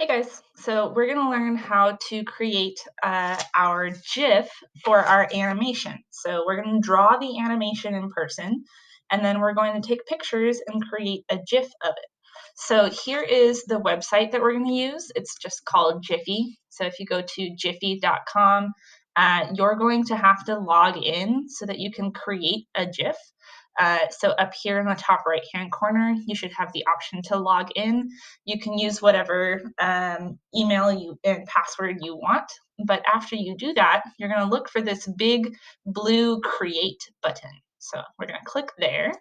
Hey guys, so we're going to learn how to create our GIF for our animation. So we're going to draw the animation in person, and then we're going to take pictures and create a GIF of it. So here is the website that we're going to use. It's just called Giphy. So if you go to giphy.com, you're going to have to log in so that you can create a GIF. So up here in the top right hand corner, you should have the option to log in. You can use whatever email you and password you want. But after you do that, you're going to look for this big blue create button. So we're going to click there.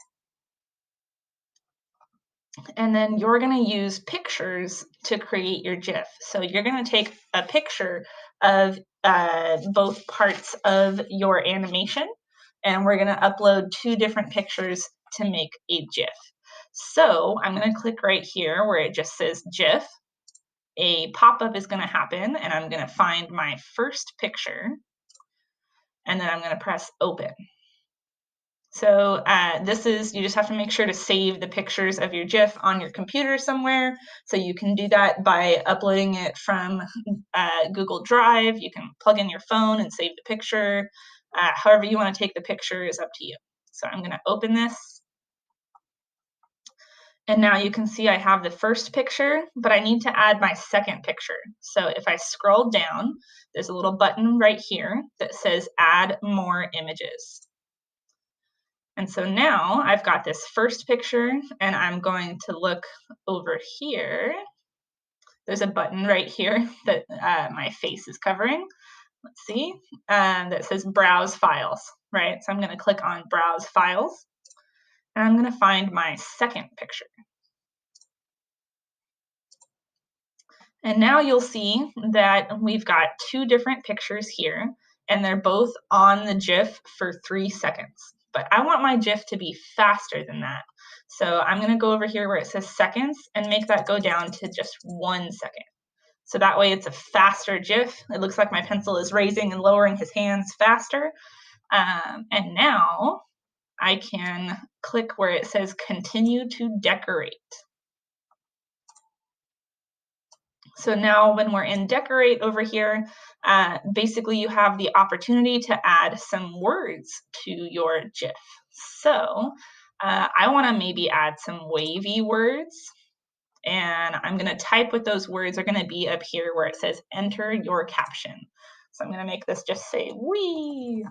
And then you're going to use pictures to create your GIF. So you're going to take a picture of both parts of your animation, and we're going to upload two different pictures to make a GIF. So I'm going to click right here where it just says GIF. A pop-up is going to happen, and I'm going to find my first picture, and then I'm going to press open. So this is, you just have to make sure to save the pictures of your GIF on your computer somewhere. So you can do that by uploading it from Google Drive. You can plug in your phone and save the picture. However you want to take the picture is up to you. So I'm going to open this. And now you can see I have the first picture, but I need to add my second picture. So if I scroll down, there's a little button right here that says add more images. And so now I've got this first picture, and I'm going to look over here. There's a button right here that my face is covering. Let's see, that says browse files, right? So I'm going to click on browse files, and I'm going to find my second picture. And now you'll see that we've got two different pictures here, and they're both on the GIF for 3 seconds. But I want my GIF to be faster than that. So I'm going to go over here where it says seconds and make that go down to just 1 second. So that way it's a faster GIF. It looks like my pencil is raising and lowering his hands faster. And now I can click where it says continue to decorate. So now when we're in decorate over here, basically you have the opportunity to add some words to your GIF. So I want to maybe add some wavy words, and I'm going to type what those words are going to be up here where it says enter your caption. So I'm going to make this just say wee.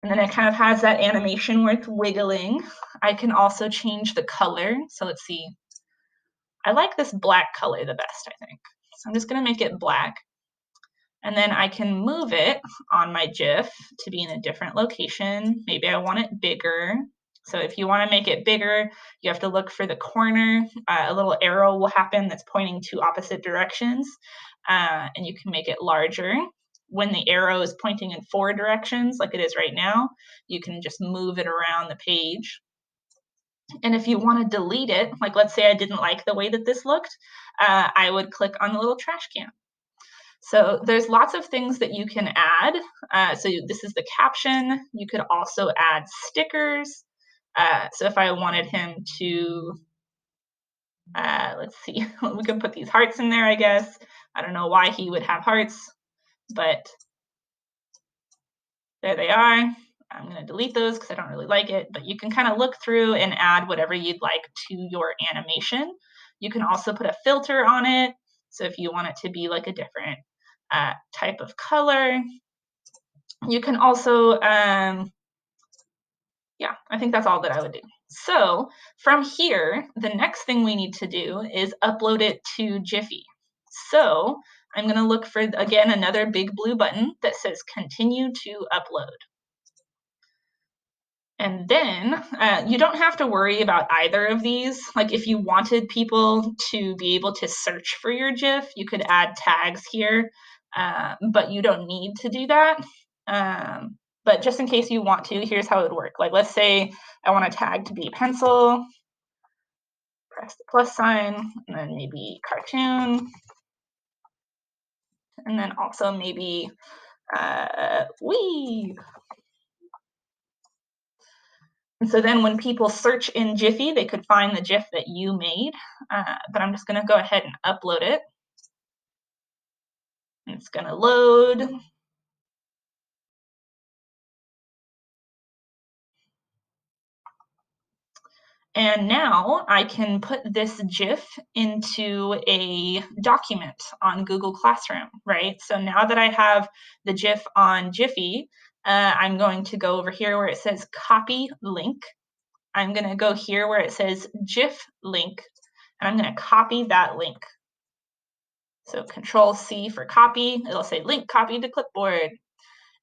And then it kind of has that animation where it's wiggling. I can also change the color. So let's see. I like this black color the best, I think. So I'm just going to make it black. And then I can move it on my GIF to be in a different location. Maybe I want it bigger. So if you want to make it bigger, you have to look for the corner. A little arrow will happen that's pointing to opposite directions, and you can make it larger. When the arrow is pointing in 4 directions, like it is right now, you can just move it around the page. And if you want to delete it, like let's say I didn't like the way that this looked, I would click on the little trash can. So there's lots of things that you can add. So this is the caption. You could also add stickers. So if I wanted him to, let's see, we could put these hearts in there, I guess. I don't know why he would have hearts, but there they are. I'm going to delete those because I don't really like it, but you can kind of look through and add whatever you'd like to your animation. You can also put a filter on it. So if you want it to be like a different type of color, you can also, yeah, I think that's all that I would do. So from here, the next thing we need to do is upload it to Giphy. So I'm going to look for, again, another big blue button that says continue to upload. And then you don't have to worry about either of these. Like if you wanted people to be able to search for your GIF, you could add tags here, but you don't need to do that. But just in case you want to, here's how it would work. Like let's say I want a tag to be pencil, press the plus sign, and then maybe cartoon, and then also maybe wee. And so then when people search in Giphy, they could find the GIF that you made. But I'm just going to go ahead and upload it. And it's going to load. And now I can put this GIF into a document on Google Classroom, right? So now that I have the GIF on Giphy, I'm going to go over here where it says copy link. I'm going to go here where it says GIF link, and I'm going to copy that link. So Control C for copy, it'll say link copied to clipboard.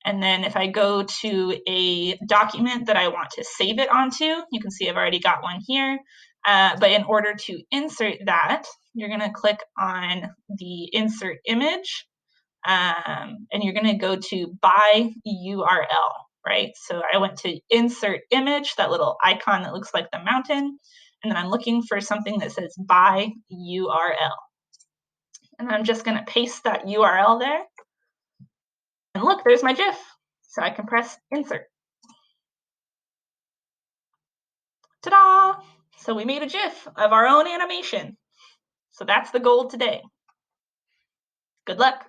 And then if I go to a document that I want to save it onto, you can see I've already got one here. But in order to insert that, you're going to click on the insert image, and you're going to go to by URL, right? So I went to insert image, that little icon that looks like the mountain, and then I'm looking for something that says by URL. And I'm just going to paste that URL there. And look, there's my GIF. So I can press insert. Ta-da! So we made a GIF of our own animation. So that's the goal today. Good luck.